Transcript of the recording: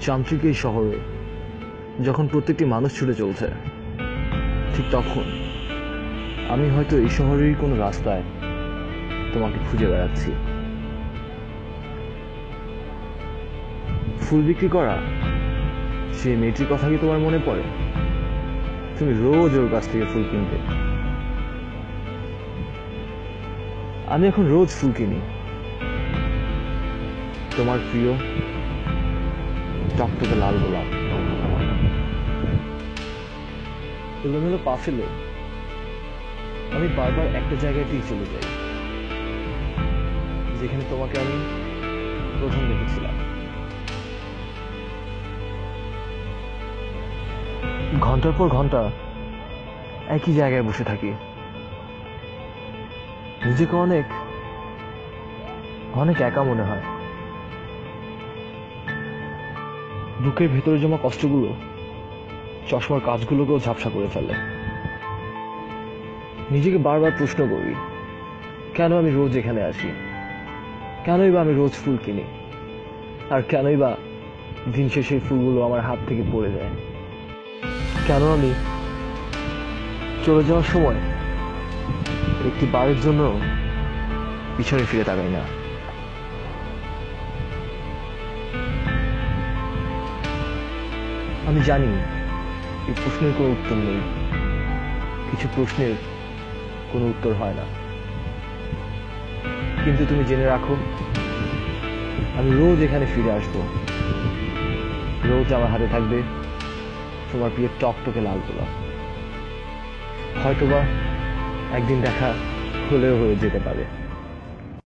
যান্ত্রিক এই শহরে যখন প্রত্যেকটি মানুষ ছুটে চলছে, ঠিক তখন আমি হয়তো এই শহরেরই কোনো রাস্তায় তোমাকে খুঁজে বেড়াচ্ছি। ফুল বিক্রি করা সেই মেয়েটির কথা কি তোমার মনে পড়ে? তুমি রোজ ওর কাছ থেকে ফুল কিনতে। আমি এখন রোজ ফুল কিনি, তোমার প্রিয় টকটকে লাল গোলাপ। এলোমেলো পা ফেলে আমি বারবার একটা জায়গাতেই চলে যাই, যেখানে তোমাকে আমি প্রথম দেখেছিলাম। ঘন্টার পর ঘন্টা একই জায়গায় বসে থাকি, নিজেকে অনেক অনেক একা মনে হয়। বুকের ভেতরে জমা কষ্টগুলো চশমার কাজগুলোকেও ঝাপসা করে ফেলে। নিজেকে বারবার প্রশ্ন করি, কেন আমি রোজ এখানে আসি? কেনই বা আমি রোজ ফুল কিনি? আর কেনই বা দিন শেষে ফুলগুলো আমার হাত থেকে পড়ে যায়? কেন আমি চলে যাওয়ার সময় একটি বারের জন্য পিছনে ফিরে তাকাই না? আমি জানি এই প্রশ্নের কোনো উত্তর নেই, কিছু প্রশ্নের কোনো উত্তর হয় না, কিন্তু তুমি জেনে রাখো, আমি রোজ এখানে ফিরে আসবো। রোজ আমার হাতে থাকবে তোমার প্রিয় টকটকে লাল গোলাপ। হয়তোবা একদিন দেখা হলেও হয়ে যেতে পারে।